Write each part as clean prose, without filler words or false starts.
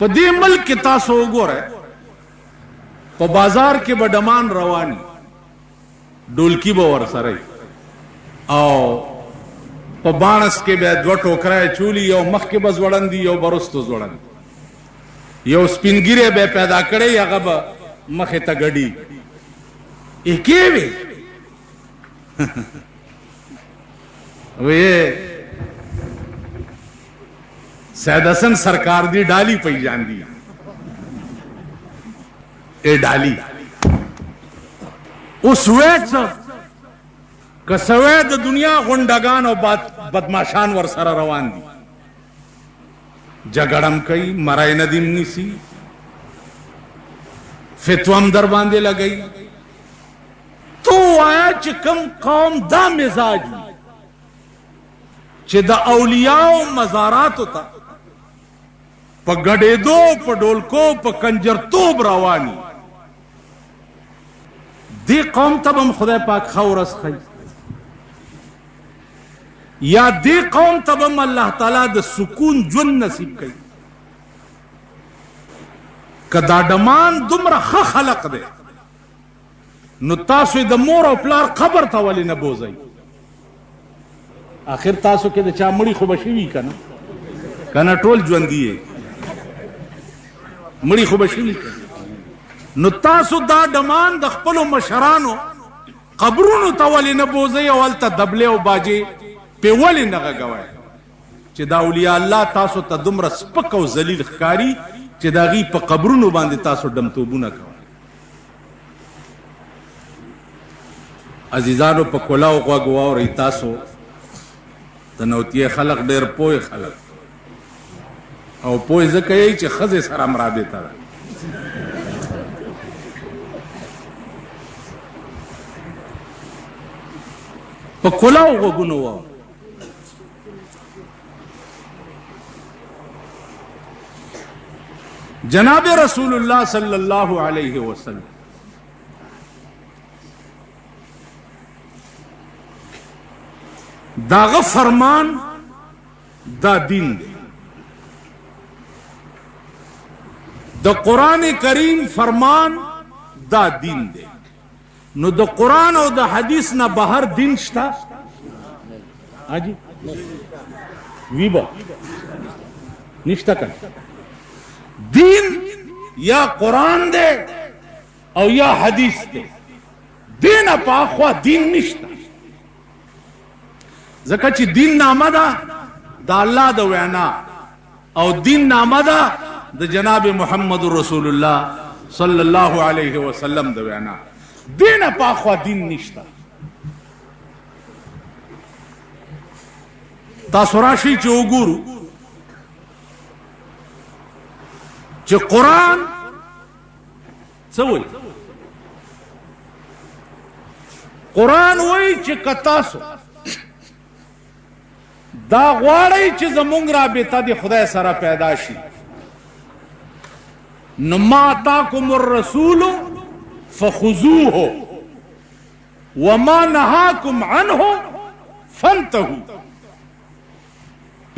په دې ملک کې تاسو وګورئ په بازار کې به ډمان رواني ډولکی به ورسره او په بانس کې به دوه ټوکرای چولی یو مخ کې به ځوړندي یو برستو ځوړند یو سپینګیره به پیدا کړي هغه به مخې ته ګډي کې وي وې سید حسن سرکار دی ڈالی پی جان دی اے ڈالی اس ویچ کسوید دنیا غنڈگان او بدماشان ور سر روان دی جگڑم کئی مرائی ندیم نیسی فتوام در باندے لگئی تو آیا چکم قوم دا مزاج چه دا اولیاء مزارات ہوتا پا گڑے دو پا ڈولکو پا کنجر توب روانی دی قوم تب ہم خدا پاک خورس خی یا دی قوم تب ہم اللہ تعالیٰ دا سکون جن نصیب کئی کدا ڈمان دمرا خلق دے نو تاسو دا مور او پلار خبر تا ولی نبوزئی آخر تاسو کې د چا مړی خو بشوي کنه ټول ژوندي مړی خو بشوي نو تاسو دا ډمان د خپلو مشرانو قبرونو ته ولې نه بوځئ او هلته دبلې او باجې پې ولې نه غږوئ چې دا اولیاء الله تاسو ته دومره سپک او ذلیل ښکاري چې د هغوی په قبرونو باندې تاسو ډمتوبونه کوئ عزیزانو په کلاو غوږ واورئ تاسو د نوتیه خلق ډېر پوه خلق او پوه ځکه یې چې ښځې سره مرابطه ده په کلاو غوږونو واورئ جناب رسول اللہ صلی اللہ علیہ وسلم داغ فرمان دا دین دے دا قرآن کریم فرمان دا دین دے نو دا قرآن او دا حدیث نا بہر دین شتا آجی ویبا نشتا کن دین یا قرآن دے او یا حدیث دے دین اپاخوا دین نشتا ځکه چې دین نامه ده د الله د وینا او دین نامه ده د جناب محمد رسول الله صلی الله علیه وسلم د وینا دین اپاخوا دین نشتا تاسو راشئ چې وګورو چې قرآن څه وایي قرآن وایي چې که تاسو دا غواړئ چې زمونږ رابطه د خدای سره پیدا شي نو ما اتاکم الرسول فخذوه وما نهاکم عنه فانتهوا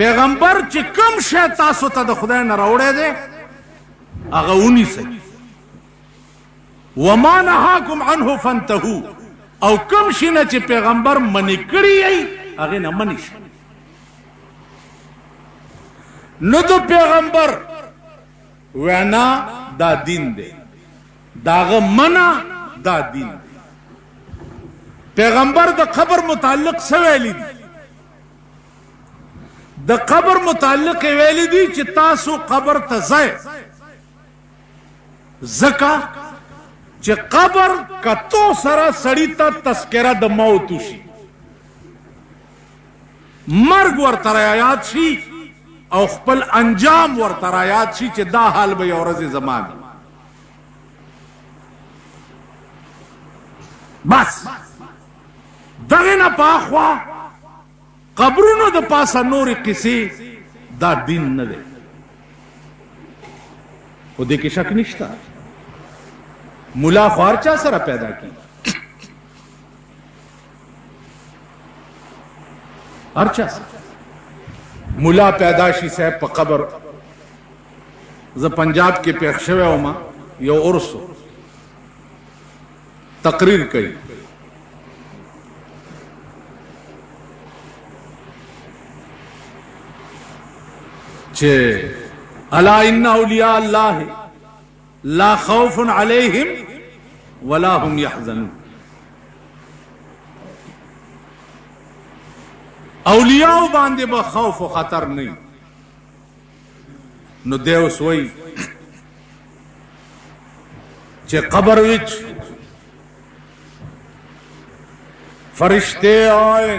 پیغمبر چې کوم شی تاسو ته د خدای نه راوړی دی هغه ونیسئ وما نهاکم عنه فانتهوا او کوم شي نه چې پیغمبر منې کړي یی هغې نه منې شئ نو دو پیغمبر وینا دا دین دے داغ منع دا دین دے پیغمبر دا قبر متعلق سویلی دی دا قبر متعلق ویلی دی چی تاسو قبر تا زائے زکا چی قبر کتو سرا سڑی تا تذکرہ دا موتو شی مرگ ور ترایات شی او خپل انجام ورته رایاد شي چې دا حال به یو ورځ زما وي بس دغه نه پاخوا قبرونو د پاسه نورې قصې دا دین نه دی خو دې کې شک نشته ملا خو هر چا سره پیدا کی هر چا سره ملا پیداشی صاحب پا قبر ज पंजाब के पेश शवे वमा यो उर्स तकरीर कई चे अला इन्ना औलिया अल्लाह ला खौफुन अलैहिम वला हुम यहज़नून। औलियाओं बांधे ब खौफ व खतर नहीं। नु देव सोई चे कबर विच फरिश्ते आए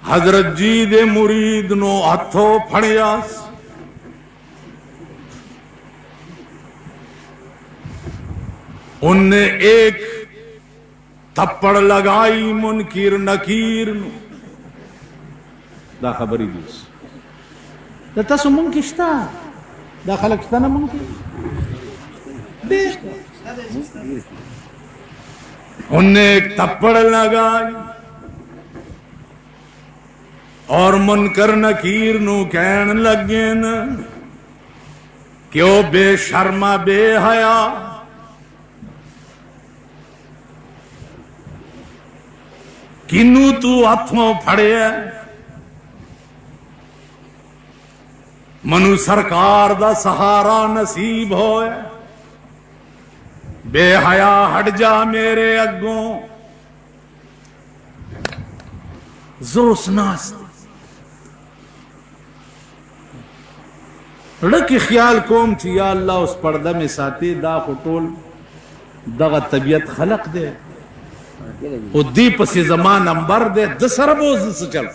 हजरत जी दे मुरीद नो हथों फड़ियास उनने एक थप्पड़ लगाई मुनकीर नकीर दा खबरी दिस तसु मुनकिस्ता दा खलकस्ता ना मुनकिर उनने एक थप्पड़ लगाई और मुनकर नकीर नु कहन लगे न क्यों बेशर्मा बेहया किनू तू हथों फड़े मनु सरकार दा सहारा नसीब होए बेहया हट जा मेरे अगों जोसनास लड़की ख्याल कोम थी या अल्लाह उस पर्दा में साथी दा खुटोल दगा तबीयत खलक दे दीप से जमा नंबर दे दसरबोज से चल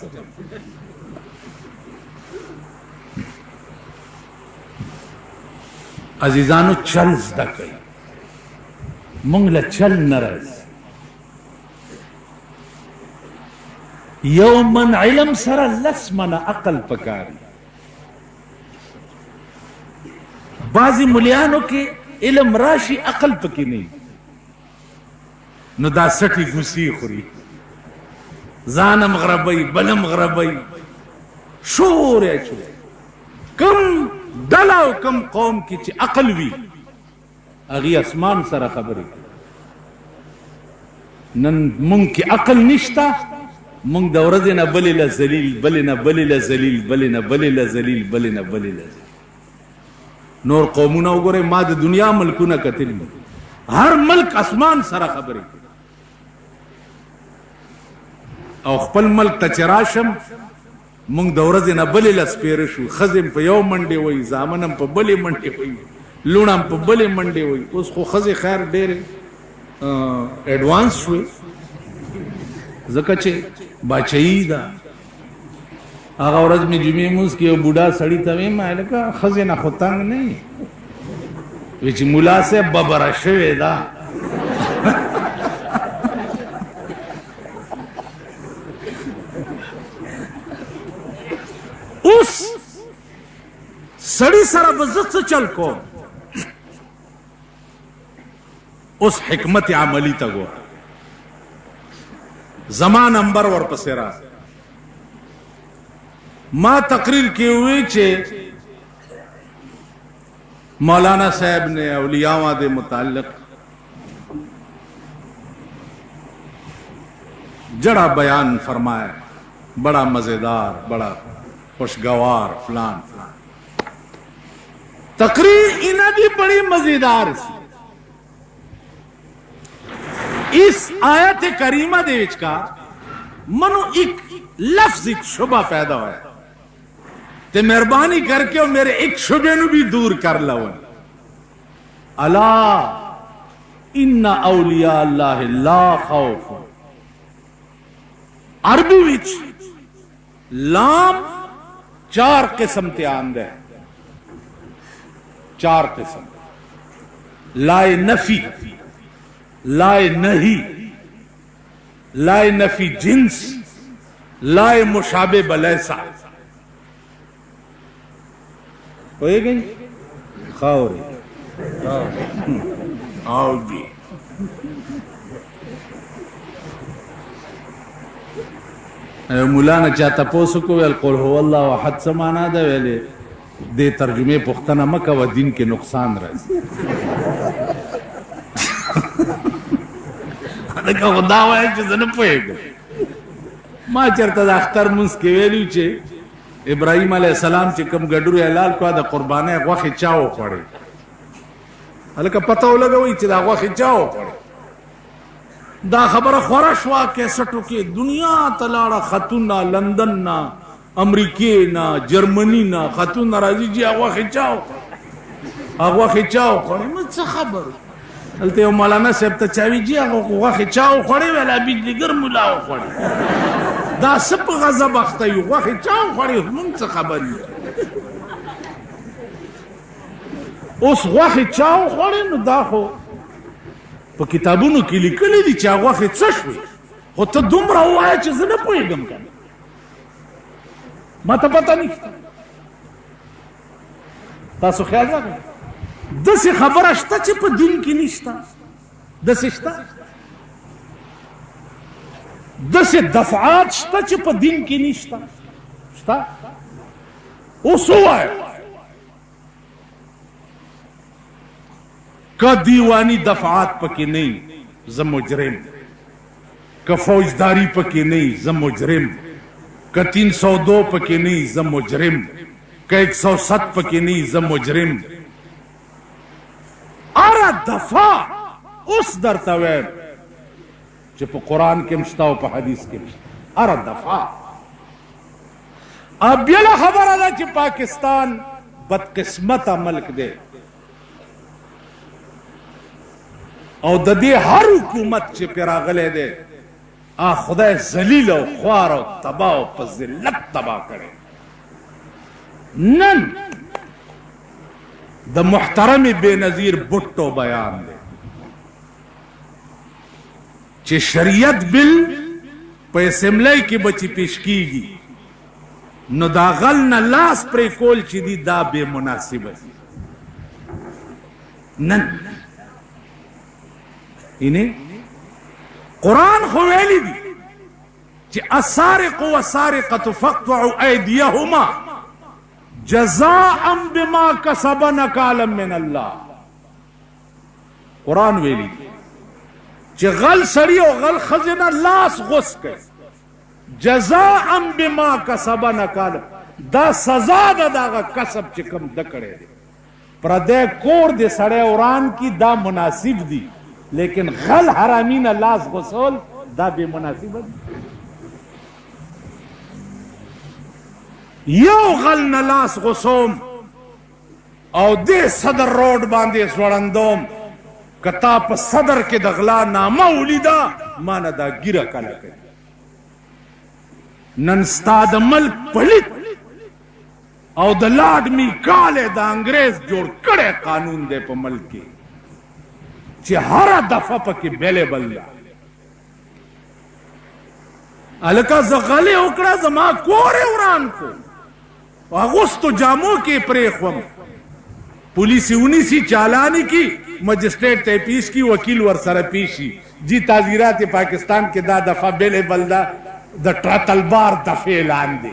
अजीजानो चल कई मंगला चल नरस यौमन इलम सरा लस्मन अकल पकारी बाजी मुलियानों के इलम राशि अकल पकी नहीं न दा सठी गुसी खुरी जानम गरबई बलम गरबई शोर है चो कम दलाओ कम कौम की ची अकल भी अगी आसमान सरा खबरी नन मुंग की अकल निश्ता मुंग दौरजे न बलिला जलील बलिना बलिला जलील बलिना बलिला जलील बलिना बलिला जलील नोर कौमुना उगोरे माद दुनिया मलकुना कतिल हर मल्क आसमान सरा खबरी او خپل ملک تچراشم مونږ د ورځې نه بلې لس پیره شو خزم په یو منډې وای زامنم په بلې منډې وای لونم په بلې منډې وای اوس خو خزې خیر ډېرې ایڈوانس شوې ځکه چې باچایي ده هغه ورځ مې جمعې مونځ کې یو بوډا سړي ته ویم هلکه خزې نه خو تنګ نه یې وی چې ملا صاحب ببره شوې ده उस सड़ी सरा बज़त से चल को उस हिकमत अमली तक वो जमान अंबर और पसेरा मां तकरीर की हुई चे मौलाना साहब ने औलियावां दे मुताल्लिक जड़ा बयान फरमाया बड़ा मजेदार बड़ा खुशगवार फलान फलान तकरीर इन्हें भी बड़ी मजेदार सी इस आयत करीमा दे विच का मनु एक लफ्ज एक शुबा पैदा होया ते मेहरबानी करके मेरे एक शुबे नु भी दूर कर लो अला इन्ना औलिया अल्लाह ला खौफ अरबी विच लाम चार किस्म ते आंदा है चार किस्म लाए नफी लाए नहीं लाए नफी जिन्स लाए मुशाबे बलैसा हो गई खाओ रे आओ जी مولانا چاته پوسو کو ویل قل هو الله احد سمانا ده ویلې دې ترجمه پښتنه مکه و دین کې نقصان راځي دا خدا وایي چې زه نه پوهېږم ما چېرته د اختر مونځ کې ویلي چې ابراهیم علیه السلام چې کوم ګډرو اعلان کړه د قربانۍ غوښې چا وخوړې هلکه پته ولګوئ چې دا غوښې چا وخوړې دا خبره خوره شوه کیسټو کې دنیا ته لاړه خطونه لندن نه امریکې نه جرمني نه خطونه راځي چې هغه غوښې چا وخوړې هغه غوښې چا وخوړې موږ څه خبرو هلته یو مولانا صاحب ته چا وي چې هغه غوښې چا وخوړې ویل بجلیګر ملا وخوړې دا څه په غضب اخته یو غوښې چا وخوړې موږ څه خبر یو اوس غوښې چا وخوړې نو دا خو په کتابونو کې لیکلي دي چې هغه غوښې څه شوې خو ته دومره ووایه چې زه نه پوهېږم که نه ما ته پته نشته تاسو خیال راغلی داسې خبره شته چې په دین کې نشته داسې شته داسې دفعات شته چې په دین کې نشته شته اوس ووایه که دیوانی دفعات پکې نه زه مجرم که فوجداری پکې نه زه مجرم که 302 پکې نه زه مجرم که 107 پکې نه زه مجرم اره دفعه اوس درته وایم چې په قرآن کې هم شته او په حدیث کې هم شته اره دفعه بله خبره ده چې پاکستان بدقسمته ملک دی او د دې هر حکومت چې پې راغلی دی خدای ذلیل او خوار او تباه او په ذلت تباه کړی نن د محترم بېنظیر بټو بیان دی چې شریعت بل په اسمبلی کې به چې پیش کیږي نو دا غل نه لاس پرې کول چې دي دا بې مناسبه دي نن اینه قرآن خو ویلی دی چې السارق والسارقة فاقطعوا أيديهما جزاء بما كسبا نكالا من الله قرآن ویلی دی چې غل سړی او غل ښځې نه لاس غوڅ کړي جزاء بما كسبا نکالا دا سزا ده د هغه کسب چې کوم ده کړی دی پردی کور د سړی وران کی دا مناسب دی لیکن غل حرامي نه لاس غوڅول دا بې مناسبه دی یو غل نه لاس غوڅوم او دې صدر روډ باندې ځوړندوم که تا په صدر کې د غلا نامه ولیده ما نه دا ګیره کله کوي نن ستا د ملک پلیت او د لاډ میکالې د انګریز جوړ کړی قانون دی په ملک کې چې هره دفعه پکې بیلیبل ده هلکه زه غلې وکړه زما کور یې وران کړو اغوستو جامو کې پرېښوم پولیس یې ونیسي چالانې کي مجسټریټ ته یې پیش کي وکیل ورسره پیش شي جی تعزیرات پاکستان کې دا دفعه بیلیبل ده د ټرتلبار دفعې لاندې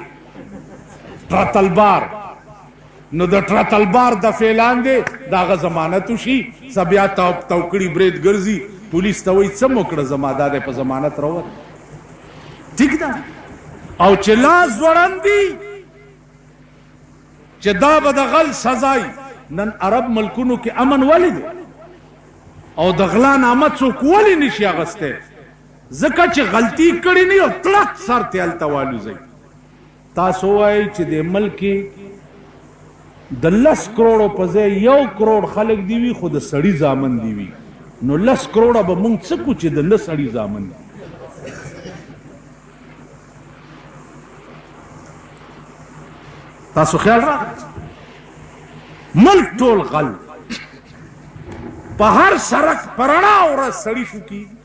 ټرتلبار نو د ټرتلبار دفعې لاندې د هغه ضمانت وشي بیا توکړي برید ګرځي پولیس ته وایي څه مو کړه زما دا دی په ضمانت راووت ټیک ده او چې لاس ځوړندي چې دا به د غل سزای نن عرب ملکونو کې امن ولې دی او د غلا نامه څوک ولې نشي اخیستی ځکه چې غلطي کړې نه یو کلک سر ته هلته والوځئ تاسو وایئ چې د ملک کې د 10 کروڑو په ځای 1 کروڑ خلک دی وي خو د سړي زامن دی وي نو 10 کروڑه به موږ څه کو چې د نه سړي زامن دی تاسو خیال راغلی ملک ټول غل په هر سړک په رڼا ورځ سړي شو کېږي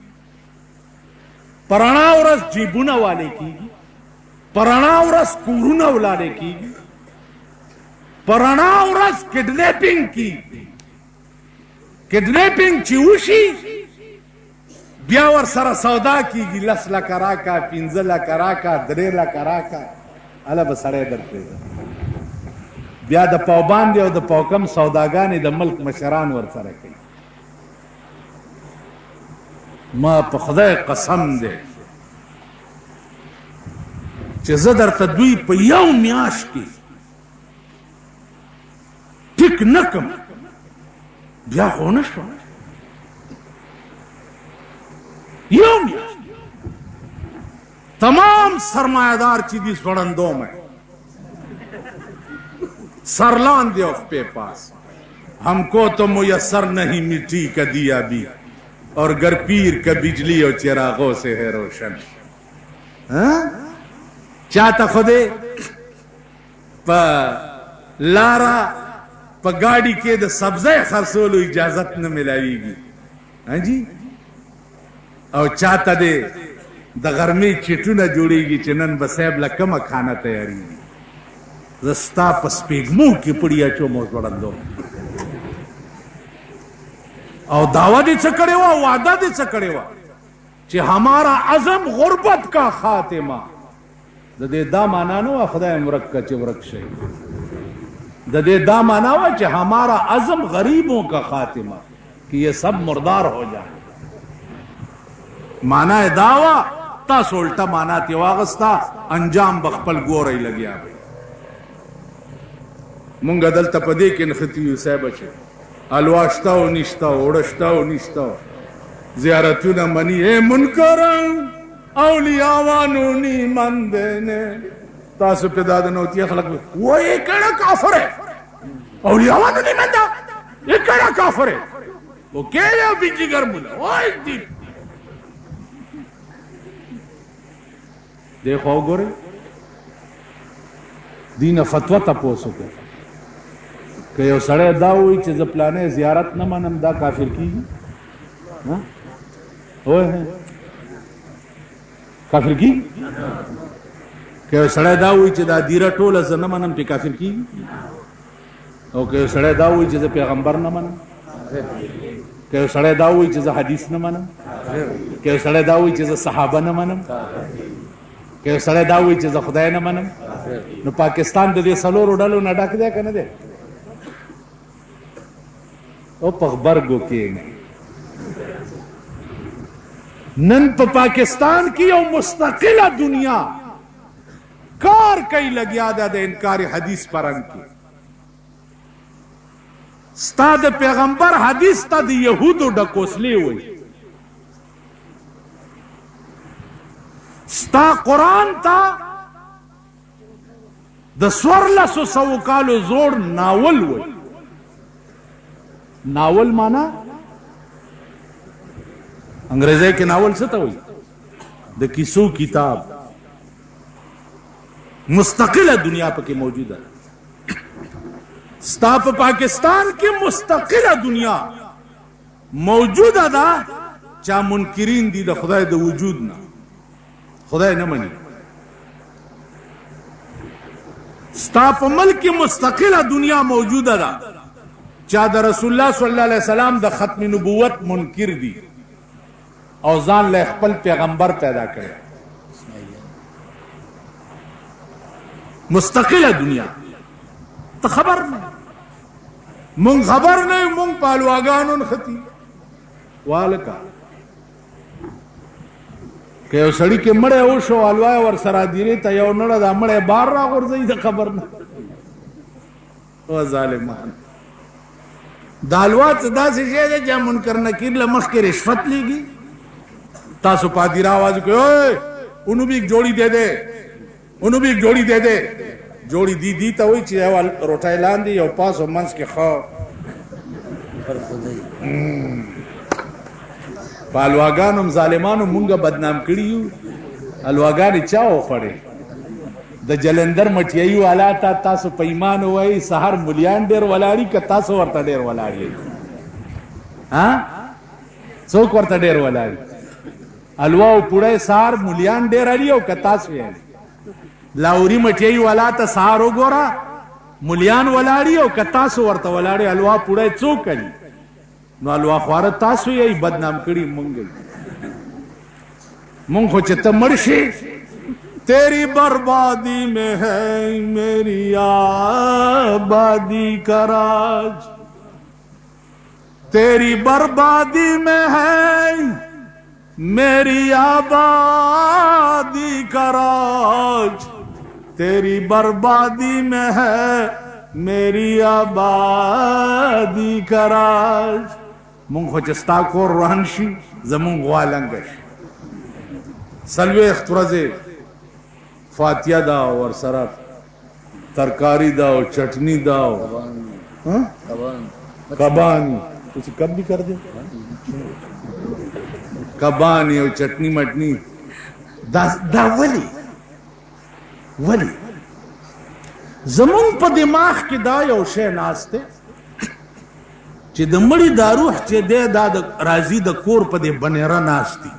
په رڼا ورځ جیبونه والې کېږي په رڼا ورځ کورونه ولاړې کېږي په رڼا ورځ کډنیپینګ کېږي کډنیپینګ چې وشي بیا ور سره سودا کیږي 10 لک راکا 15 لک راکا 3 لک راکا الا به سړی درکړي بیا د پاوباندې او د پاوکم سوداګانې د ملک مشران ور سره کوي ما په خدای قسم دی چې زه درته دوی په یو میاشت کې ټیک نه کړم بیا خو نه شوم یو میاشت تمام سرمایدار چې دي سوړندو میں سرلان دے اف پہ پاس ہم کو تو میسر نہیں مٹی کا دیا بھی اور گر پیر کا بجلی اور چراغوں سے ہے روشن چاہتا خودے پا لارا پا گاڑی کے دا سبزے خرسولو اجازت نہ ملاوی گی ہاں جی او چاہتا دے دا غرمی چٹو نہ جوڑی گی چنن بسیب لکم کھانا تیاری گی زستا پس پیگمو کی پڑیا چو موز بڑندو او دعویٰ دی چکڑے وا وعدہ دی چکڑے وا چی ہمارا عزم غربت کا خاتمہ دے دا مانانو خدا امرک کا چی ورک شئی دے دا ماناوا چی ہمارا عزم غریبوں کا خاتمہ کہ یہ سب مردار ہو جائیں مانا دعویٰ تا سولٹا مانا تیواغستا انجام بخپل گورئی لگیا بھئی مونگا دلتا پدے کے نختیو صاحب اچھے الواشتاو نشتاو اڑشتاو نشتاو زیارتونا منی اے منکرن اولیاوانو نی مندنے تاسو پیدا دنوتی خلق میں وہ یہ کڑا کافر ہے اولیاوانو نی مندہ یہ کڑا کافر ہے وہ کہہ لیا بیجی گر ملا وہ ایک دی دیکھو گورے دین فتوہ تا پوسو کے کہ یو سڑے دا ہوئی چیز پلانے زیارت نہ منم دا کافر کی ہوئے ہیں کافر کی کہ یو سڑے دا ہوئی چیز دا دیرہ ٹول از نہ منم پی کافر کی او کہ یو سڑے دا ہوئی چیز پیغمبر نہ منم کہ یو سڑے دا ہوئی چیز حدیث نہ منم کہ یو سڑے دا ہوئی چیز صحابہ نہ منم کہ یو سڑے دا ہوئی چیز خدای نہ منم نو پاکستان دے سلور اڈالو نہ ڈاک دے کہ نہ دے او پخبرگو کیے گئے نن پا پاکستان کی او مستقل دنیا کار کئی لگیا دا دے انکار حدیث پرنگ کی ستا دا پیغمبر حدیث تا دا یہودو ڈکوسلے ہوئی ستا قرآن تا دا سورلسو سوکالو زور ناول ہوئی ناول مانا انگریزی کے ناول سے تا ہوئی دا کسو کتاب مستقل دنیا پا کے موجود ہے ستا پا پاکستان کی مستقل دنیا موجود دا چا منکرین دی دا خدای دا وجود نا خدای نہ منی ستا پا ملک مستقل دنیا موجود دا چا دا رسول اللہ صلی اللہ علیہ وسلم دا ختم نبوت منکر دی او ځان له خپل پیغمبر پیدا کړی مستقل دنیا ته خبر نه مون خبر نه مون پالواګانو ختی والکا که یو سړی کې مړی وشو الوای ور سره دیری ته یو نړه دا مړی بار را غورځي ته خبر نه او ظالمان دالوات داسې شی دی چې منکر نکیر له مخکې رشوت لیږي تاسو پادیرا آواز کوي اوئے انو بھی ایک جوڑی دے دے انو بھی ایک جوڑی دے دے جوڑی دی دی تا ہوئی چیزے روٹائی لان دی یو پاس و منس کے خواہ پا الواگانم ظالمانو منگا بدنام کریو الواگانی چاو پڑے دا جلندر مٹیایو علا تا تاسو پیمان ہوئی سہر ملیان دیر ولاری که تاسو ورطا دیر ولاری سوک ورطا دیر ولاری الواو پوڑے سار ملیان دیر علی او کتاس وی لاوری مٹیای والا تا سارو گورا ملیان ولاڑی او کتاس ورطا ولاڑی الوا پوڑے چوک علی نو الوا خوارت تاسو یای بدنام کری منگل मुंखो चित मर्शी तेरी बर्बादी में है मेरी आबादी का राज, तेरी बर्बादी में है मेरी आबादी का राज, तेरी बर्बादी में है मेरी आबादी का राज। मुंखो चिस्ता को रहनशी जमुंग वालंगश सलवे अख्तरजे फातिया दाओ और सरफ तरकारी दाओ चटनी दाओ कबानी कुछ कब भी कर दे कबानी और चटनी मटनी दा वली वली जमुन पर दिमाग के दाय और शे नास्ते चे दमड़ी दारू चे दे दाद राजी द कोर पदे बनेरा नास्ती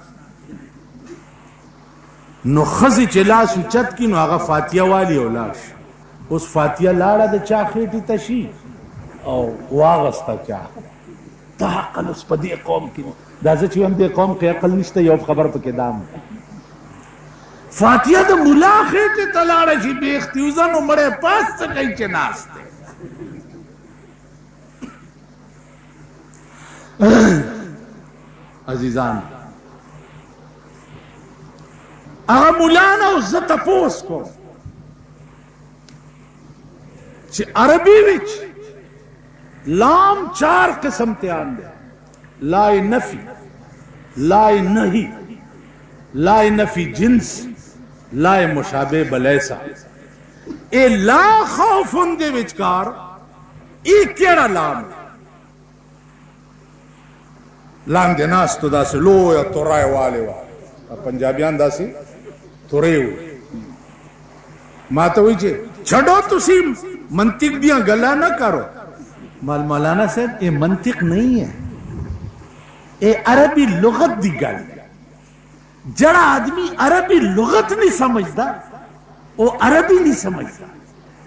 नो खजी चलास उचत की नो आगा फातिया वाली औलाश उस फातिया लाड़ा द चाखेटी तशी और वागस्ता चा ताकल उस पदे कौम की दाजे ची हम दे कौम के अकल निश्ते योब खबर पे के दाम फातिया द मुला खेटे तलाड़ा ची बेख्तियुजा नो मरे पास से कहीं चे नास्ते अजीजान मुलाना उज्जत अपोस को अरबी विच लाम 4 किस्म ते आंदे लाए नफी लाए नहीं लाए नफी जिन्स लाए मुशाबे बलैसा ए ला खौफुन दे विचकार ई केड़ा लाम लाम दे नास तो दासे लो या तोराए वाले पंजाबियान दासी थोड़े माता हुई चे छड़ो तुसी मंतिक दिया गला ना करो मौलाना साहब ये मंतिक नहीं है ये अरबी लुगत दी गल जड़ा आदमी अरबी लुगत नहीं समझदा वो अरबी नहीं समझदा,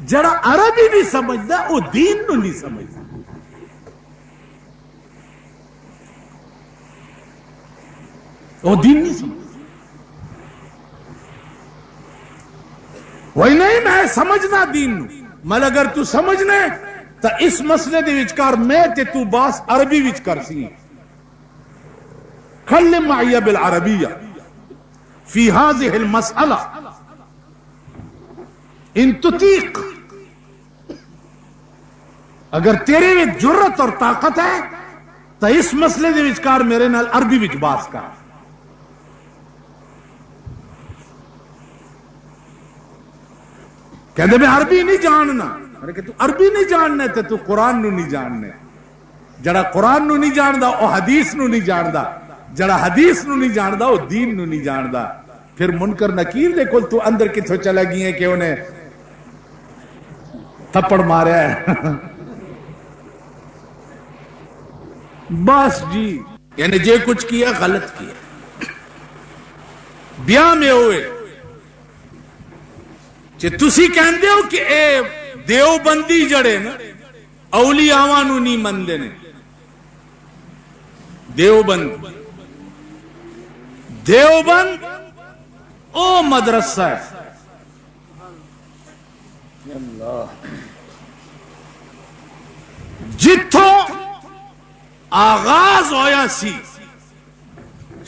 जड़ा अरबी नहीं समझदा वो दीन नु नहीं समझदा। वो दीन नहीं समझदा वही नहीं मैं समझना दीन मल अगर तू समझने तो इस मसले दे विचकार मैं ते तू बास अरबी विच कर सी खल्लिम माइया बिल अरबिया फी हाज़िहिल मसअला इन तुतीक, अगर तेरे में जुर्रत और ताकत है तो इस मसले दे विचकार मेरे नाल अरबी विच बास कर। कहते मैं अरबी नहीं जानना, अरे कि तू अरबी नहीं जानना तो तू कुरान नू नहीं जानने, जड़ा कुरान नू नहीं जानदा वो हदीस नू नहीं जानदा, जड़ा हदीस नू नहीं जानदा वो दीन नू नहीं जानदा। फिर मुनकर नकीर दे कोल तू अंदर किथों चला गई है कि उन्हें थप्पड़ मारा है बस जी, यानी जे कुछ किया गलत किया। ब्याह में हुए जे तुसी कहंदे हो कि ए देवबंदी जड़े न औलियावां नू नहीं मनदे ने, देवबंद ओ मदरसा है जिथों आगाज होया सी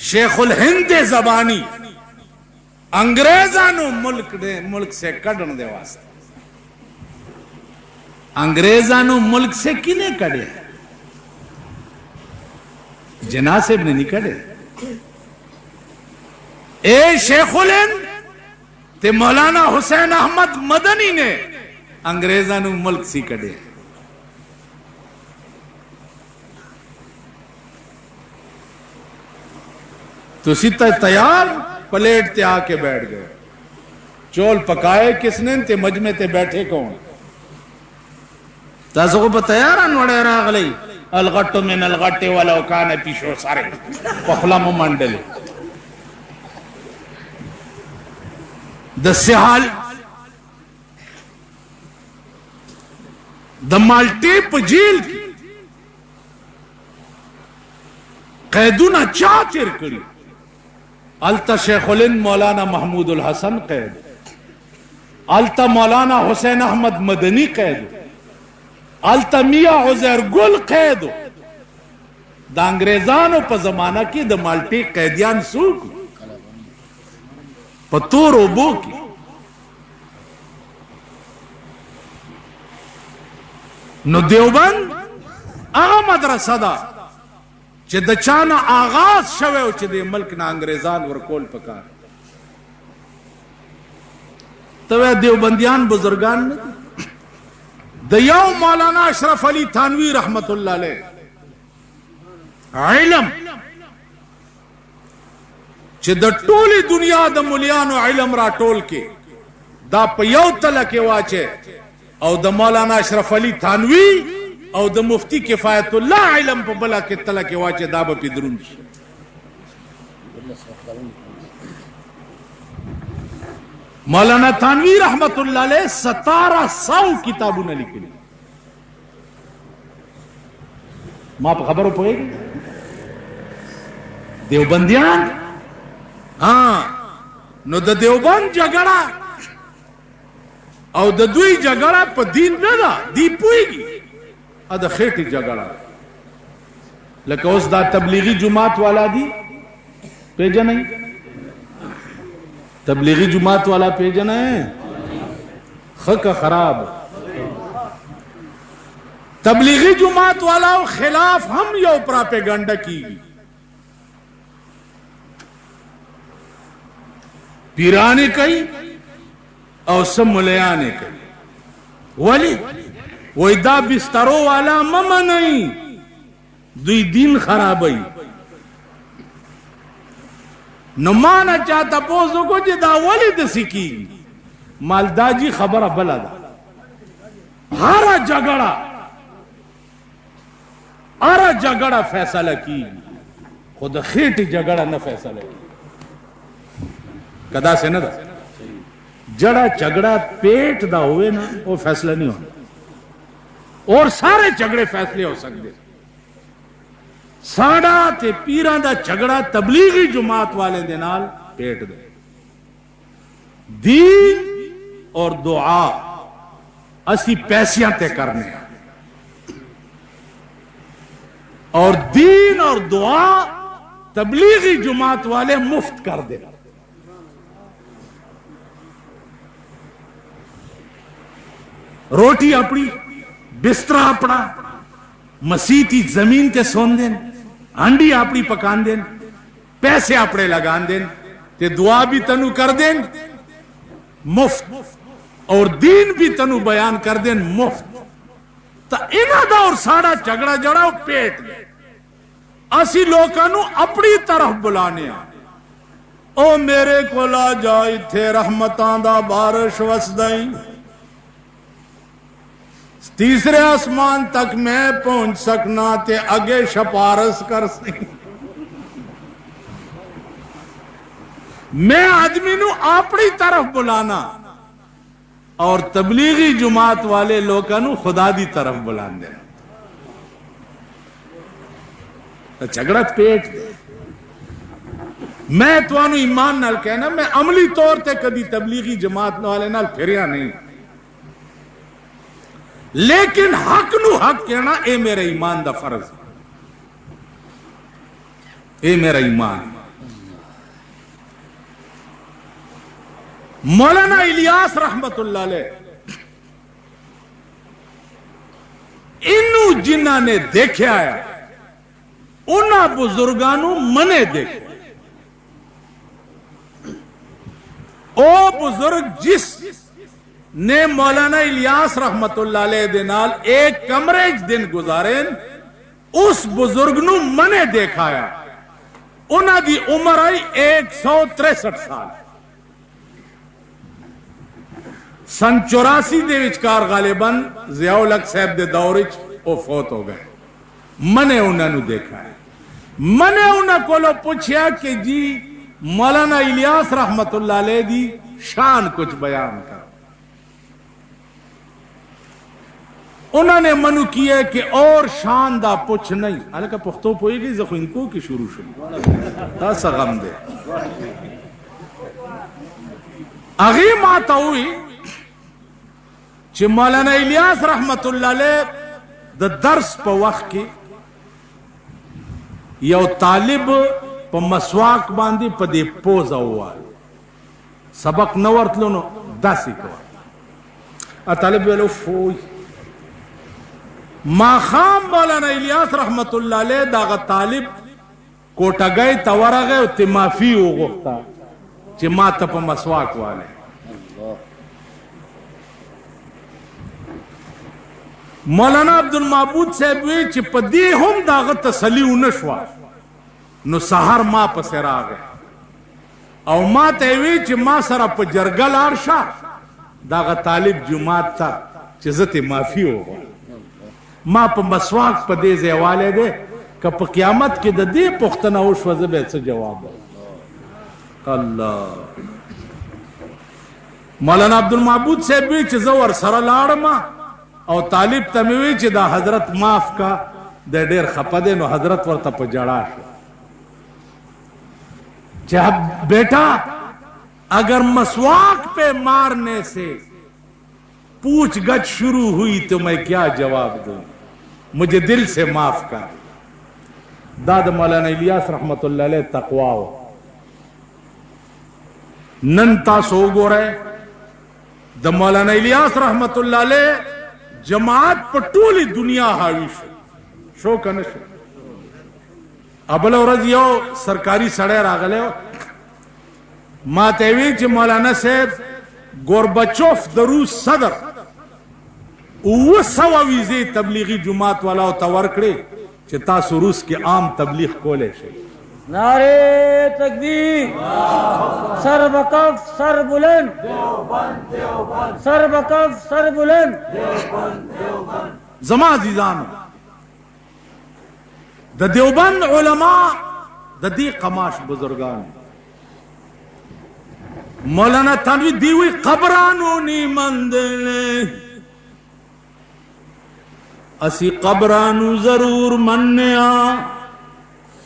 शेखुल हिंद जबानी अंग्रेजा नु मुल्क से कढ़न दे वास्ते, अंग्रेजा नु मुल्क से किने कढ़े? जिन्ना साहब ने नहीं कढ़े, ए शेखुल हिंद ते मौलाना हुसैन अहमद मदनी ने अंग्रेजा नु मुल्क सी कढ़े। तुसी तैयार प्लेट ते आके बैठ गए, चौल पकाए किसने ते मजमे ते बैठे कौन? तासो को तैयार अनवड़े रागली अलगट्टो में अलगट्टे वाला कान पीछो सारे पखला मंडले दस्याल द माल्टेप झील की कैदूना चा चिरकड़ी अलता शेखुलिन मौलाना महमूदुल हसन कैद, अलता मौलाना हुसैन अहमद मदनी कैद, अलता मिया उजैर गुल कैद। द अंग्रेजानों पर जमाना की द माल्टी कैदियान सूख पतोर ओबो की। नो देवबंद आगा मदरसा दा चे द चाना आगाज शवे चे दे मुल्क ना अंग्रेजान वरकोल पकार तवे देवबंदियान बुजुर्गान दयाओ मौलाना अशरफ अली थानवी रहमतुल्लाह अलैह इल्म चे द टोली दुनिया द मुलियानो इल्म रा टोल के दा पयौ तल के वाचे और द मौलाना अशरफ अली थानवी और द मुफ्ती किफायतुल्लाह इल्म पे बला के तल के वाचे दाब पिदरुन मौलाना थानवी रहमतुल्लाह अलैह 1700 किताबों ने लिखी। मां पर खबर पड़ेगी देवबंदियान। हाँ नो द देवबंद झगड़ा और द दुई झगड़ा पर दीन ना दी पुएगी अद खेटी झगड़ा लेकिन उस दा तबलीगी जुमात वाला दी पेजा नहीं, तबलीगी जुमात वाला पेजा नहीं खक खराब। तबलीगी जुमात वाला खिलाफ हम यो प्रोपेगेंडा की पीराने कही और सब मुलयाने कही वली वो इदा बिस्तरों वाला ममा नहीं दुई दिन खराब ही न माना चाहता पोजो को जिदा वली दसी की मालदाजी खबर बला हारा झगड़ा फैसला की खुद खेटी झगड़ा न फैसला की कदा से न दा जड़ा झगड़ा पेट दा हुए ना वो फैसला नहीं होना और सारे झगड़े फैसले हो सकते। साड़ा ते पीरां दा झगड़ा तबलीगी जुमात वाले दे नाल पेट दे दीन और दुआ असी पैसियां ते करने और दीन और दुआ तबलीगी जुमात वाले मुफ्त कर देना। रोटी अपनी बिस्तरा अपना मसीती जमीन ते सोन देन हांडी अपनी पकान देन पैसे अपने लगान देन ते दुआ भी तनु कर देन मुफ्त और दीन भी तनु बयान कर देन मुफ्त। तो इन्हां दा और साड़ा झगड़ा जड़ा पेट असी लोकां अपनी तरफ बुलाने ओ मेरे कोल आ जा इत्थे रहमतां दा बारिश वसदाई तीसरे आसमान तक मैं पहुंच सकना ते अगे शपारस कर सकी। मैं आदमी नू अपनी तरफ बुलाना और तबलीगी जुमात वाले लोगों नू खुदा दी तरफ बुलान देना। तो झगड़ा पेट मैं तुहानू ईमान नाल कहना मैं अमली तौर ते कभी तबलीगी जमात वाले नाल फिरिया नहीं लेकिन हक नू हक कहना ए मेरा ईमान दा फर्ज ए मेरा ईमान। मौलाना इलियास रहमतुल्लाह अलैह इनू जिन्हां ने देखा है उन्हां बुजुर्गां नू मने देखे ओ बुजुर्ग जिस ने मौलाना इलियास रहमतुल्लाह अलैह दे नाल एक कमरे दिन गुजारे उस बुजुर्ग नू मने देखाया उन्हां दी उम्र आई 163 साल। सन 84 दे विचकार गालिबन जियाउल हक साहब दे दौर वो फौत हो गए। मने उन्होंने देखा है मने उन्होंने कोलो पूछया कि जी मौलाना इलियास रहमतुल्लाह अलैह दी शान कुछ बयान कर। उन्होंने मनु किया कि और शानदा पुछ नहीं। हालांकि पुख्तो पोएगी जखो इनको की शुरू शुरू सगम दे अगी माता हुई कि मौलाना इलियास रहमतुल्लाह अलैह द दर्स पर वक्त की यो तालिब पर मसवाक बांधी पदे पोजा हुआ सबक न वर्तलो नो दासी को तालिब वेलो फोई माखाम मौलाना इलियास रहमतुल्लाह अलैह दागा तालिब कोटा गए तवरा गए उते माफी हो गोख्ता चे माता पर मसवाक वाले मौलाना अब्दुल माबूद साहब वे चे पदी हम दागा तसली उनशवा नो सहर मां पसेरा आ गए और मां तेवी चे मां सरा पर जरगल आरशा दागा तालिब जुमात था चिजते माफी हो मां पर मसवाक पदे जेवाले दे कप क़यामत के दे पुख्तना उस वजबे से जवाब अल्लाह मौलाना अब्दुल माबूद साहब भी चजवर सरा लाड़मा और तालिब तमेवी च दा हजरत माफ का दे डेर खपदे नो हजरत वर्ता पर जड़ा जब बेटा अगर मसवाक पे मारने से पूछ गछ शुरू हुई तो मैं क्या जवाब दूं, मुझे दिल से माफ कर। दाद मौलाना इलियास रहमतुल्लाह अलैह तकवा नंता सो गो रहे द मौलाना इलियास रहमतुल्लाह अलैह जमात पर टोली दुनिया हाविश शो कन अबल रजियो सरकारी सड़े रागले मातेवी च मौलाना साहब गोरबचोफ दरूस सदर वो सवा वीजे तबलीगी जुमात वाला तवरकड़े चिता सुरूस के आम तबलीग कोले से नारे तकबीर सर बकफ सर बुलंद सर बकफ सर बुलंद जमा अजीजान द देवबंद उलमा द दी कमाश बुजुर्गान मौलाना थानवी दी हुई कब्रानों नी मंदले असी कब्रानू जरूर मन्ने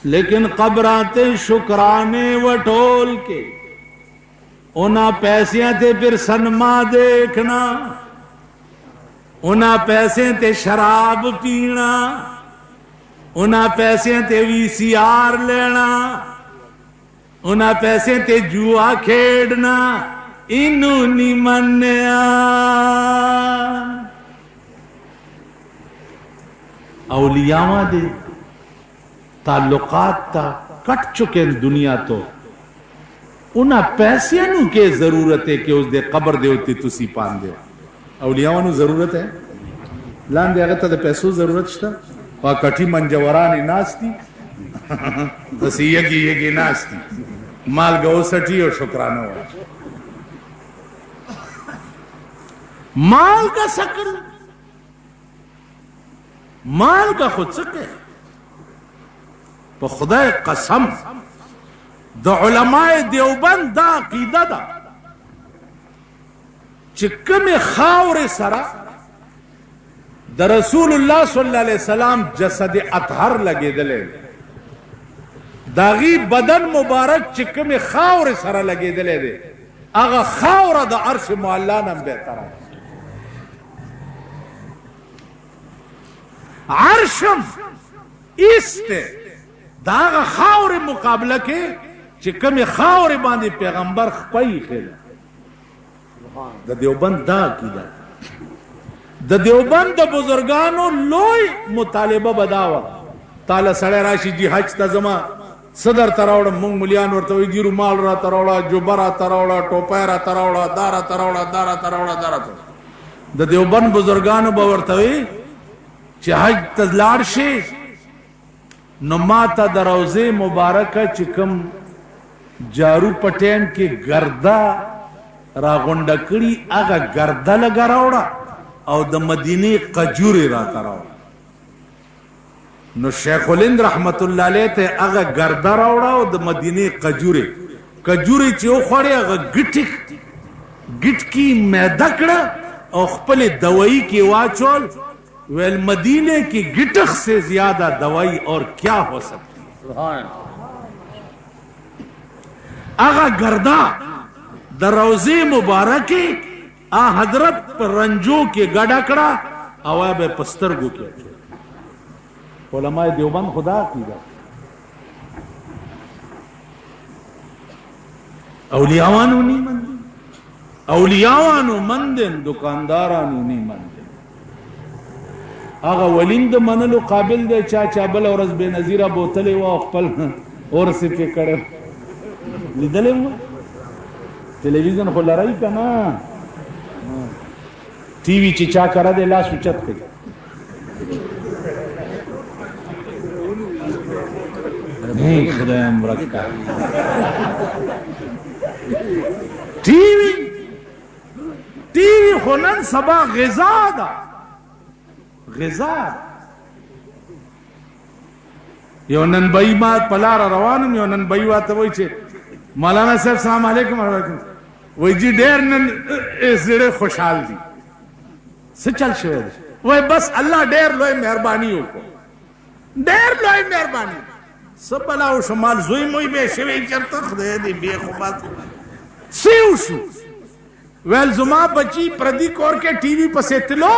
लेकिन कब्राते शुक्राने वटोल के उना पैसियां ते फिर सनमा देखना उना पैसे ते शराब पीना उना पैसे ते वीसीआर लेना उना पैसे ते जुआ खेडना इनू नी मन्या औलियावा दे ताल्लुकात ता कट चुके दुनिया तो उना पैसे नु के जरूरत है कि उस दे कब्र दे होती तुसी पान दे औलियावा नु जरूरत है लान दे अगर पैसों जरूरत था वह कठी मंजवरानी नास्ती बसी ये नास्ती माल गौ सटी और शुक्राना हुआ माल का सकल माल का खुद सके तो खुदा कसम द उलमाए देवबंद दा अकीदा दा चिक्के में खावर सरा द रसूलुल्लाह सल्लल्लाहु अलैहि वसल्लम जसद अतहर लगे दले दागी बदन मुबारक चिक्के में खावर सरा लगे दले दे आगा खावर द अर्श मुअल्ला नम बेहतर अर्शम इस्ते दागा खावर मुकाबला के चिक्के में खावर बांधी पैगंबर खपाई खेल द देवबंद दा कीदा द देवबंद बुजुर्गानो लोई मुतालिबा बदावा ताला सड़े राशि जी हज तजमा सदर तरावड़ा मुंग मुलियान वर्तवी गिरु माल रा तरावड़ा जुबरा तरावड़ा टोपैरा तरावड़ा दारा तरावड़ा दारा तरावड़ा दारा द देवबंद बुजुर्गानो बवर्तवी हज तजलाड़शे नुमाता दरोजे मुबारक चिकम जारू पटेन के गर्दा रागुंडकड़ी आगा गर्दा लगा रावड़ा और द मदीने कजूरे राता रावड़ा नो शेखुलिंद रहमतुल्लाह अलैह ते आगा गर्दा रावड़ा और द मदीने कजूरे कजूरे चो खड़े आगा गिटकी मैदकड़ा और खपले दवाई के वाचोल वेल मदीने की गिटख से ज्यादा दवाई और क्या हो सकती है। आगा गर्दा दरोजे मुबारक आ हजरत पर रंजो के गड़ाकड़ा अवाब पस्तर गो के उलमाए देवबंद खुदा की औलियावानु नहीं मंदिर, औलियावानु मंदिर, दुकानदारानु नहीं मंदिर। आगा वलिंद मनलो काबिल दे चा चाबल और बेनजीरा बोतले वो अखपल और से पे करे लिदले हुआ टेलीविजन खोला रही का ना टीवी चिचा करा दे ला सुचत पे नहीं खुदा रखा टीवी होनन सबा ग़िज़ा यो नन बई मा पलार रवानम यो नन बई वा तो वही छे मौलाना साहब सलाम अलैकुम वही जी डेर नन इसड़े खुशहाल दी से चल शवेद वही बस अल्लाह डेर लोय मेहरबानी हो को डेर लोय मेहरबानी सब बलाओ शमाल जोई मोई बे शवे चरता खुदा दी बे खुबात सीउशु वेल जुमा बची प्रदी कोर के टीवी पसे तिलो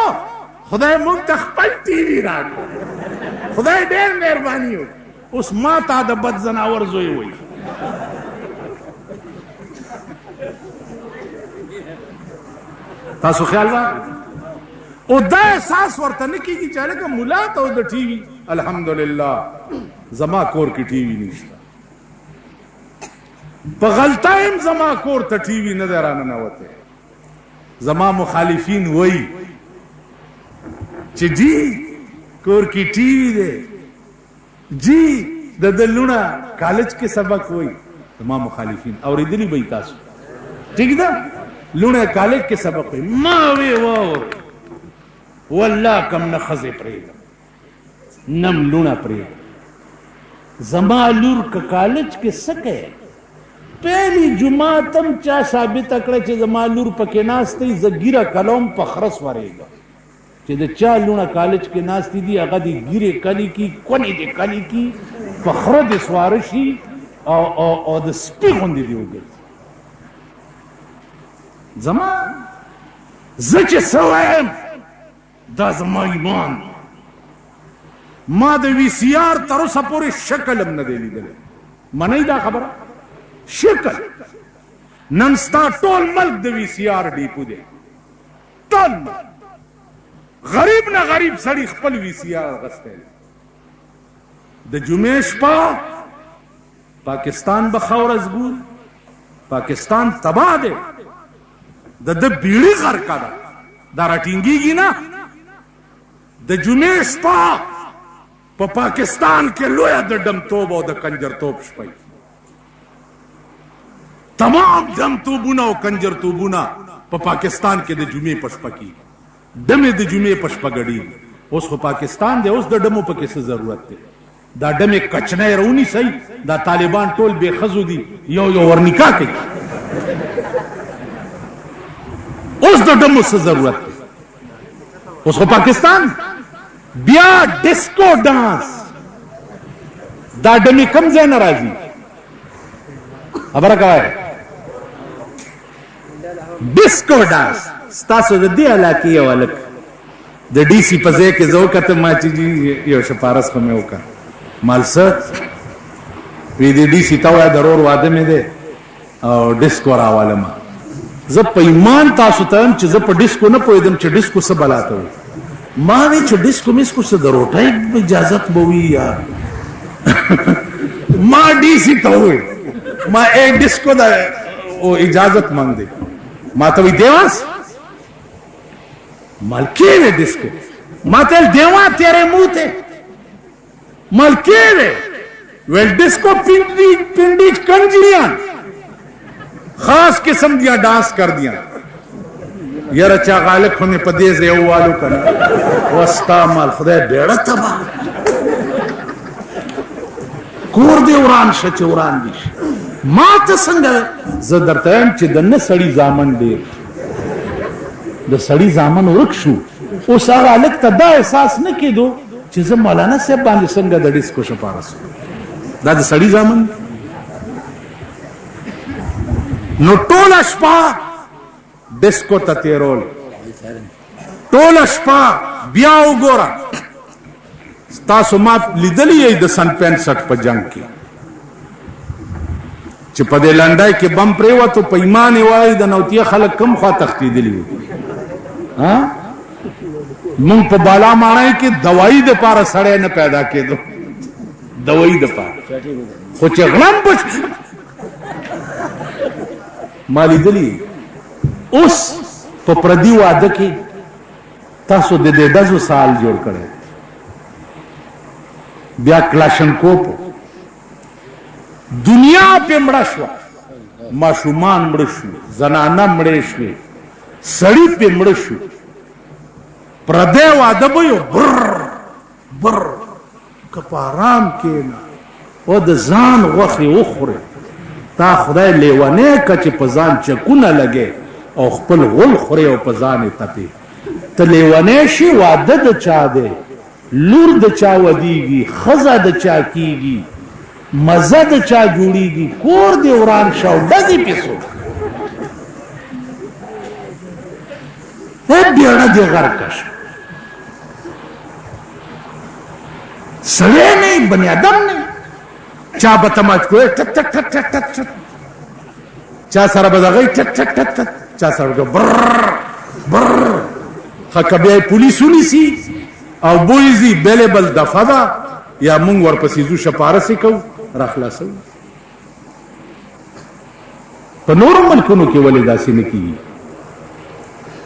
खुदा मुंह तखपल टीवी राग खुदा डेर मेहरबानी हो उस माता द बद जनावर जोई हुई तासु ख्याल बा उदा एहसास वर्तन की चाले का मुला तो द टीवी अल्हम्दुलिल्लाह जमा कोर की टीवी नहीं पगलताइम जमा कोर त टीवी नजर आना न होते जमा मुखालिफिन वही जी कोर की टीवी दे जी दलुना कॉलेज के सबक हुई तमाम मुखालिफिन और इधर ही तासु ठीक ना लुना कॉलेज के सबक हुई मावे वल्ला कम न खजे परेगा नम लुना परेगा जमा लूर का कॉलेज के सके पहली जुमातम चा साबित अकड़े चे जमा लूर पके नास्ते जगीरा कलम पखरस वरेगा चे दे चा लुना कॉलेज के नास्ती दी अगदी गिरे कली की कोनी दे कली की पखरो दे स्वारशी और द स्पी होंदी दी हो गई जमा जचे सवायम दा जमा ईमान मां द वीसीआर तरो सपोरे शक्लम न दे ली दे मनई दा खबर शक्ल नंस्ता टोल मल्क द वीसीआर डीपू दे टोल गरीब ना गरीब सड़ी खपल वीसीआर गस्ते द जुमेश पा पाकिस्तान बखावर अजगूर पाकिस्तान तबाह दे द बीड़ी घर का दारा टिंगी ना द जुमेश पा पाकिस्तान के लोया द डम तोब और द कंजर तोब शपाई तमाम दम तोबुना और कंजर तोबुना पाकिस्तान के द जुमे पशपकी डमे द जुमे पशपगड़ी उसको पाकिस्तान दे उस द डमो पर किसी जरूरत थे दा डमे कचने रऊनी सही दा तालिबान टोल बेखजू दी यो वर्निका के उस द डमो से जरूरत थे उसको पाकिस्तान बिया डिस्को डांस दा डमी कम जे नाराजी खबर का है डिस्को डांस स्तासो द दिया लाकी वालक द डीसी पजे के जो कत माची जी यो शपारस को में होका मालसत वी दी डीसी तवा दरोर वादे में दे और डिस्को रावाले मा जब पैमान तासु तम च जब डिस्को न पोयदम च डिस्को से बलातो माने च डिस्को मिसको से दरोटा इजाजत बोवी यार मां डीसी तो हुए मां एक डिस्को दा ओ इजाजत मांग दे मातवी देवास मलकेरे डिस्को मातेल देवा तेरे मुंह थे मलकेरे वेल डिस्को पिंडी कंजियां खास किस्म दिया डांस कर दिया यार अच्छा गालिक होने पदेज है वालों का वस्ता माल खुदा बेड़ा तबा कोर दे उरान शच उरान दिश मात संग जदरतम च दन सड़ी जामन दे द सड़ी जामन उरक्षु اوس هغه هلک ته دا احساس نه کېدو چې زه مولانا صاحب باندې څنګه د ډیسکو شپاره سو. دا د سړي زامن. نو ټوله شپه ډیسکو ته تېرول، ټوله شپه. بیا وګوره تاسو ما لیدلی یې د سن 65 په جنگ کې چې په دې لنډای کې بم پریوتو، په ایمان وای د نوتیه خلک کم خوا تښتېدلي وو. مونږ په بالا ماڼۍ کې دوايي د پاره سړی نه پیدا کېدو، دوايي د پاره، خو چې غلم بچ ما لیدلی. اوس په پردي واده کې تاسو د دې ډزو سال جوړ کړی، بیا کلاشنکوف، دنیا په مړه شوه، ماشومان مړه شو، زنانه مړې شوې، سړی په مړه شو. پردی واده به یو بر بر که په آرام کښېنه او د ځان غوښې وخورې. تا خدای لیونی که چې په ځان چکونه لګې او خپل غول خورې او په ځان یې تپې. ته لیونی شي، واده د چا دی، لور د چا ودیږي، ښځه د چا کیږي، مزه د چا جوړیږي، کور دې وران شه او ډزې پې څوک. بیړه دې غرقه شه. سړی نه، بني ادم نه. چا به تماچ کوی ټک ټک ټک ټک ټک ټک، چا سره به دغی ټک ټک ټک ټک، چا سره به بر بر. که بیا پولیس ونیسي او بویزي بلې بل دفعه ده، یا مونږ ورپسې ځو شپارسې کوو را خلاصوو. په نورو ملکونو کې ولې داسې نه کېږي؟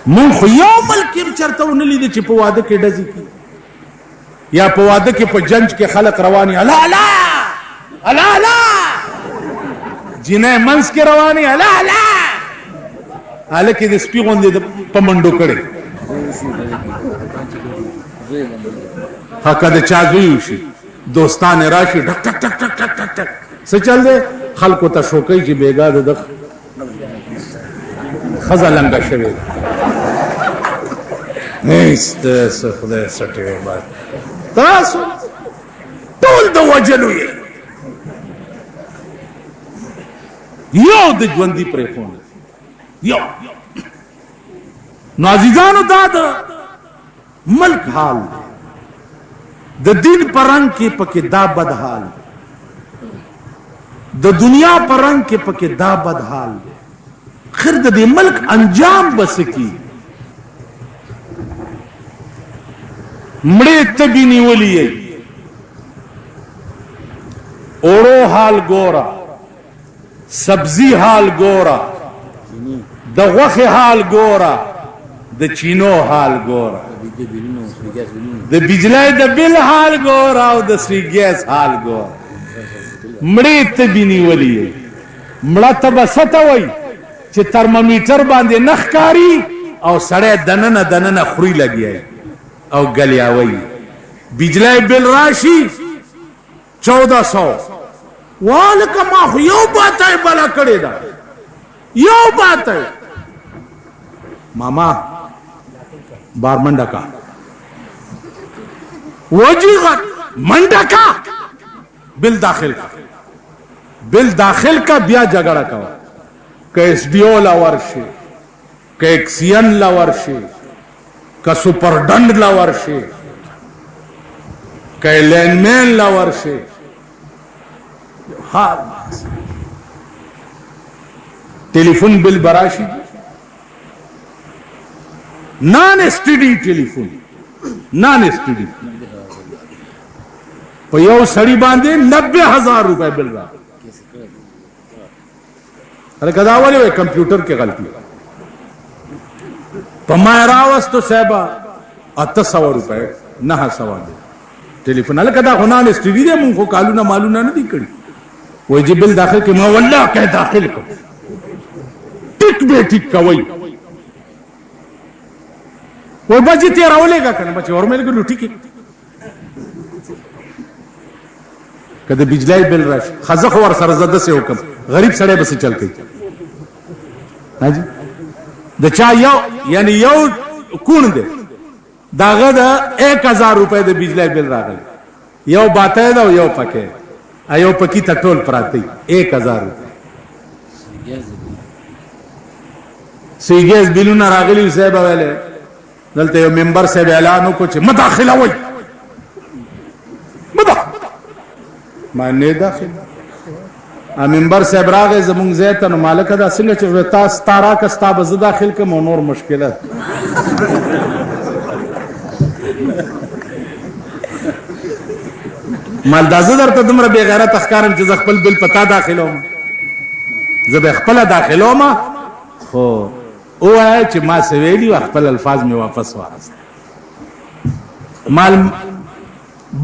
مونږ خو یو ملک هم چېرته ونه لیده چې په واده کې ډزې کېږي، یا په واده کې په جنج کې خلک روان یي الله الله الله الله، جینۍ منځ کې روان یي الله الله، هلک یې د سپي غوندې په منډو کړی. که د چا زوی وشي، دوستان یې راشي ډک ټک ټک ټک ټک ټک ټک، څه چل دی؟ خلکو ته شوکوي چې بېګا د ده ښځه لنګه شوې ده. هېڅ داسې خدای سټې وباسي. تاسو ټول د وجلو یې، یو د ژوندي پرېښونه یو. نو عزیزانو دا د ملک حال دی، د دین په رنګ کې پکې دا بد حال دی، د دنیا په رنګ کې پکې دا بد حال دی. خیر د دې ملک انجام بس کی. مړې تبې نیولې یې، اوړو حال ګوره، سبزی حال ګوره، د غوښې حال ګوره، د چینو حال ګوره، د بجلی د بل حال ګوره او د سوي ګیس حال ګوره. مړې تبې نیولې یې. مړه ته به څه ته وایي چې ترمامیټر باندې نه ښکاري او سړی دننه دننه خوري لګیا او ګلیاوی. بجلی بل راشي 1400. والکه ما خو یو باتی بلا کړې ده، یو باتی. ماما بار منډه کا، وجیغت منډه کا، بل داخل کا، بل داخل کا، بیا جګړه کوه. که ایس ڈی او لا ورشي، که ایکسین لا ورشي، که سپرډنډ لا ورشي، که لینمین لا ورشي. حال टेलीफोन बिल बराशी non STD telephone non STD په یو سړی باندې 90,000 روپے بل را هلکه دا ولې وای کمپیوټر کې غلطي په ما راوستو صاحبه 800 روپے 900 دی ټلیفون هلکه دا غنان استډی دی مونږ خو کالونه مالونه نه دی کړی وای چې بل داخل کې ما والله کې داخل کو ټیک به ټیک کوي وای بچی تیر اولېګه کنه بچی اور مې لګو ټیک کده بجلی بل راش خزخ ور سره زده سه حکم غریب سړی بس چل کوي هاجي د چا یو یعنی یو کون دی दागा दा 1000 रुपए दे बिजली बिल रागल यो बाते दा यो पके आयो पकी टोल प्राती 1000 रुपए सीगेस बिलू ना रागली साहब वाले दलते यो मेंबर से ऐलान कुछ मदाखिला वही मदा माने दाखिल आ मेंबर साहब रागे जमुंग जैतन मालिक दा सिंह चवता 17 का स्ता बज दाखिल के मोनोर मुश्किलात मालदाज़ दर तो तुमरा बेगैरत अखकारम चीज खपल बिल पता दाखिलो जब खपल दाखिलो मा हो ओ है कि मां सवेली खपल अल्फाज में वापस वास माल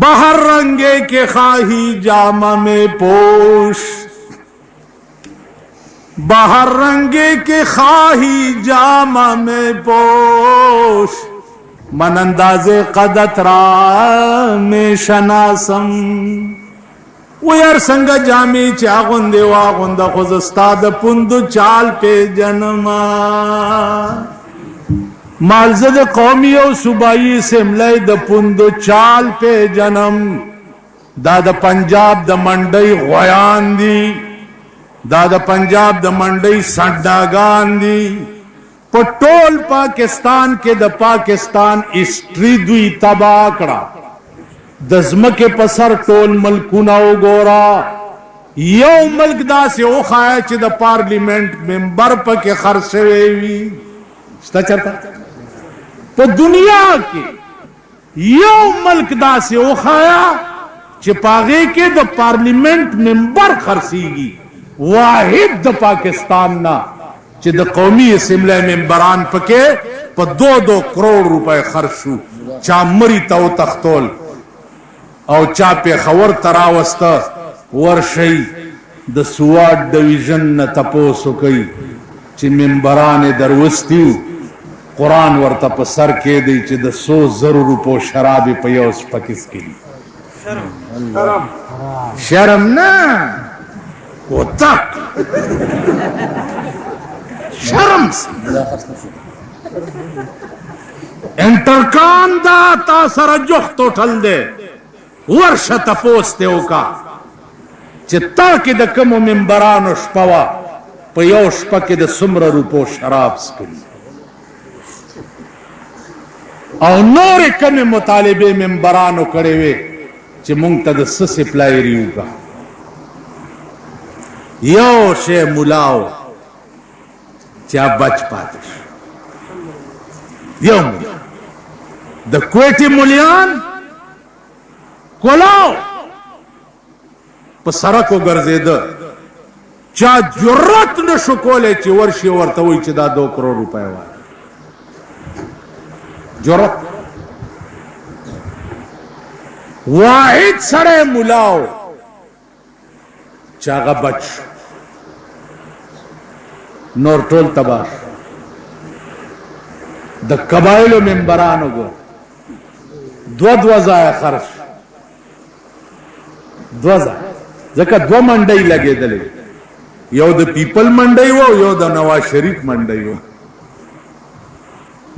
बाहर रंगे के खाही जामा में पोश बाहर रंगे के खाही जामा में पोश मन अंदाजे कदतरा में शनासम वो यार संग जामी चागुंदे वागुंदा खुजस्ताद पुंदु चाल पे जन्मा मालजद कौमी और सुबाई सिमलई द पुंदु चाल पे जन्म दादा पंजाब द मंडई गयान दी दादा पंजाब द मंडई सड्डागान दी पटोल पाकिस्तान के द पाकिस्तान हिस्ट्री दुई तबाकड़ा दजम के पसर टोल मलकुना गोरा यो मल्क दा से ओ खाया च द पार्लियामेंट मेंबर पर के खर्चे हुई चलता तो दुनिया के यो मल्क दा से ओ खाया चिपागे के द पार्लियामेंट मेंबर खर्चीगी वाहिद द पाकिस्तान ना द कौमी असम्बली मेंबरान पके पर 2-2 करोड़ रुपए खर्चू चा मरी तो तख्तोल और चा पे खबर तरावस्त वर्षई द सुवाड डिवीजन न तपोसु कई च मेंबरान दरवस्ती कुरान वर्ता पर सर के दी च द 100 जरूर रुपो शराब पयोस पकिस के शर्म ना कोता शर्म इंटरकान दा तासर जुख तो ठल दे वर्ष तपोस्ते का चित्ता के द कम मेंबरान शपवा पयोश पके द सुमर रूपो शराब स्किन और नोरे कम मुतालिबे मेंबरान करे वे च मुंतद सप्लाई रियूगा यो शे मुलाओ चा बच पाते यो द क्वेटी मुलियान कोलाओ पसरा को गर्जे द चा जरूरत न शुकोले ची वर्षी वर्त हुई चिदा 2 करोड़ रुपए वाला जरूरत वाहिद सड़े मुलाओ चागा बच नोर टोल तबाह द कबाइलो मेंबरान गो 2,000 खर्च 2,000 जका 2 मंडई लगे दले यो द पीपल मंडई वो यो द नवाज शरीफ मंडई वो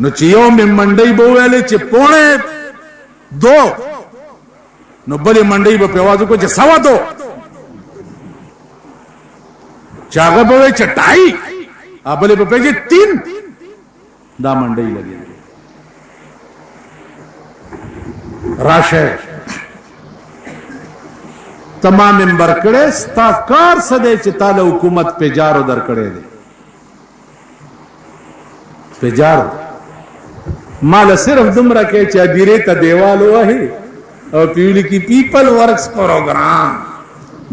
न चियो में मंडई बो वाले चे 1.2 न बले मंडई बो पेवाजो को चे 2.25 चागा बोवे चटाई आबले बपे जे 3 दा मंडई लगे राशे तमाम मेंबर कड़े स्ताकार सदे चिताल हुकूमत पे जारो दर कड़े दे पे जारो माल सिर्फ दुमरा के चादीरे ता देवाल हुआ है और पीली की पीपल वर्क्स प्रोग्राम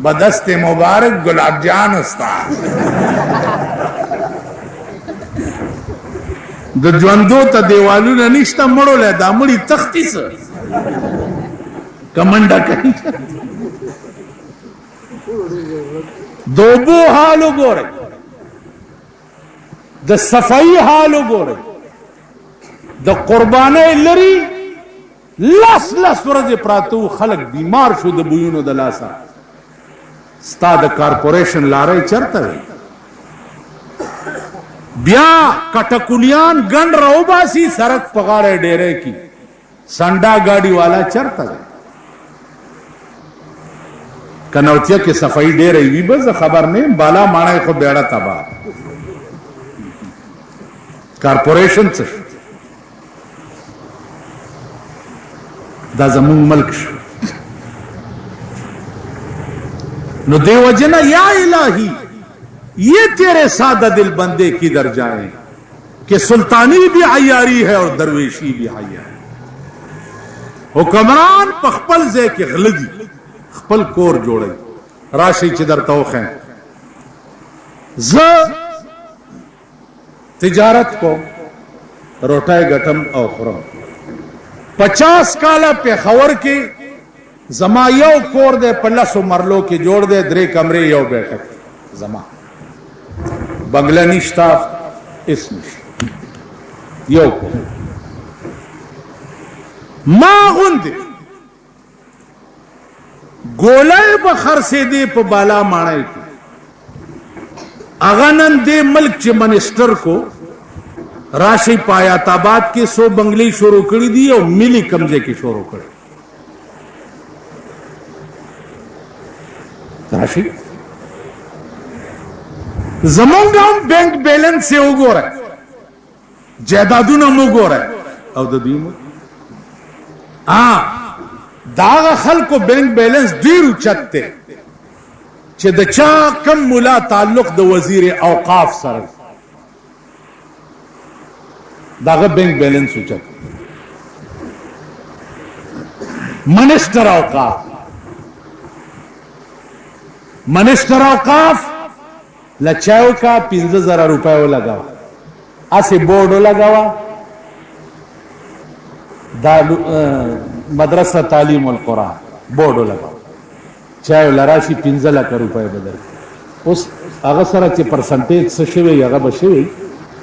बदस्ते मुबारक गुलाब जान उस्ताद द ज्वंदो ता देवालू न निश्ता मड़ो ले दामड़ी तख्ती से कमंडा कहीं दोबो हालो गोरे द सफाई हालो गोरे द कुर्बाने लरी लस वरज प्रातु खलक बीमार शु द बुयूनो द लासा स्ता द कारपोरेशन लारे चरता है ब्या कटकुलियान गन रोबासी सरक पगाड़े डेरे की संडा गाड़ी वाला चरता है कनौतिया की सफाई दे रही बस खबर नहीं बाला माना को बेड़ा तबाह कारपोरेशन से दा जमून मल्क नो देवजना या इलाही ये तेरे सादा दिल बंदे किधर जाए कि सुल्तानी भी आयारी है और दरवेशी भी आयारी हुक्मरान पखपल जे के गलदी खपल कोर जोड़े राशि चिदर तोख है तिजारत को रोटाए गटम और खुरम 50 काला पे खबर की जमा यो कोर दे पल्लस मरलो की जोड़ दे द्रे कमरे यो बैठक जमा बंगला निश्ता इस यो को मागुंद गोलाए बखर से दे प बाला माणे की अगनन दे मल्क चे मिनिस्टर को राशि पाया ताबाद के 100 बंगली शुरू करी दी और मिली कमजे की शुरू करी राशि जमोंगाम बैंक बैलेंस से उगो रहा है जायदादू न मुगो रहा है अब दागा खल को बैंक बैलेंस दीर उचकते चे दचा कम मुला ताल्लुक द वजीर औकाफ सर दागा बैंक बैलेंस उचक मिनिस्टर औकाफ लचाओ का 15,000 रुपये वो लगावा आसे बोर्ड लगावा मदरसा तालीम अल कुरान बोर्ड लगावा चाहे लराशी 15 लाख रुपये बदल उस अगसरा के परसेंटेज से शिवे अगर बशिवे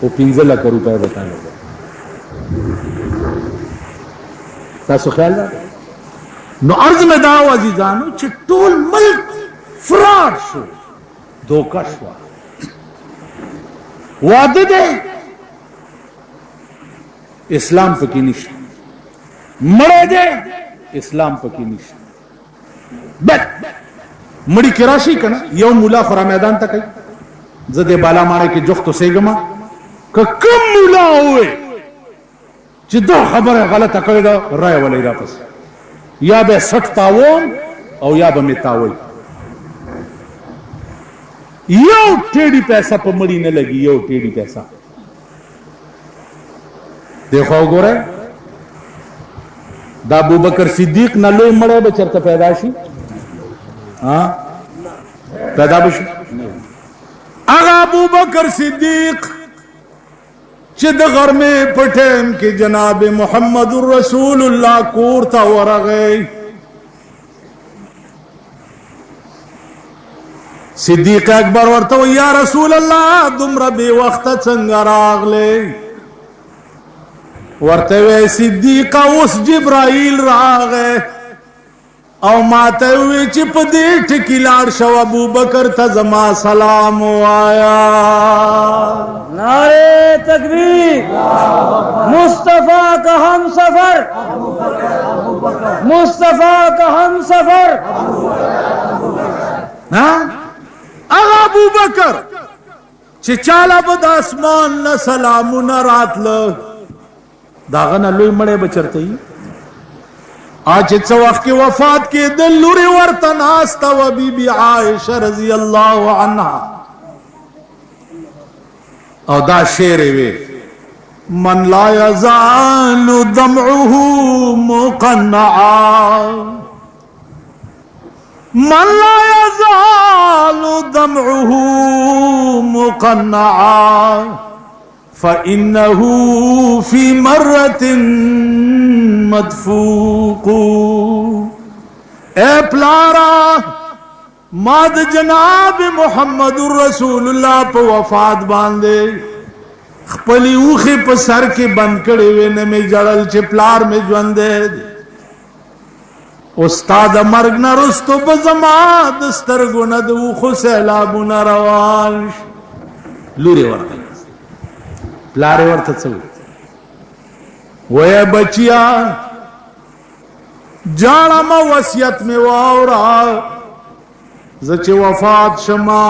वो 15 लाख रुपये बता लगा तासो ख्याल नो अर्ज में दाव अजीजानो चिट्टोल मुल्क फ्रॉड शो धोखा शो वादे दे इस्लाम पकी निश मरे दे इस्लाम पकी निश मड़ी की राशि का ना यो मुला खुरा मैदान तक आई जदे बाला मारे के जुख तो सेगमा का कम मुला हुए जिद्दो खबर है गलत अकड़ेगा राय वाले रापस या बे 60 तावन और या बे मितावई यो टेढ़ी पैसा पर मड़ी न लगी यो टेढ़ी पैसा देखो गोरे दा अबू बकर सिद्दीक न लो मड़े बचरता पैदाशी हाँ पैदाश अगा अबू बकर सिद्दीक चिद घर में पठेम के जनाब मोहम्मद रसूलुल्लाह कोरता वर गई सिद्दीक अकबर वर्त या रसूल अल्लाह दुमरा बेवक्त संगा रागले वर्ते हुए सिद्दीका उस जिब्राइल रागे और माते हुए चिप देठ किलाड़ शव अबू बकर था जमा सलाम आया नारे तकबीर मुस्तफा का हम सफर मुस्तफा का हम सफर अगा अबू बकर चिचाला बद आसमान न सलामु न रात ल दागा न लोई मड़े बचरते ही आज इस वक्त की वफात के दिल लुरे वर्तन आस्ता व बीबी आयशा रजी अल्लाह अन्हा और दा शेर वे मन ला यज़ालु दमउहु मुक़न्नआ मन ला यज़ालु दमउहु मुक़न्नआ फ़इन्नहु फ़ी मर्रतिन मदफूकु ए प्लारा माद जनाब मोहम्मदुर रसूलुल्लाह पे वफात बांधे खपली उखे पे सर के बंद करे हुए ने में जड़ल चिपलार में ज्वंदे उस्ताद मर्ग न रुस्तो बजमा दस्तर गुनद उखो सैलाबु न रवाश लूरे वर्त प्लारे वर्त वह बचिया जाना मा वसियत में वावरा जचे वफात शमा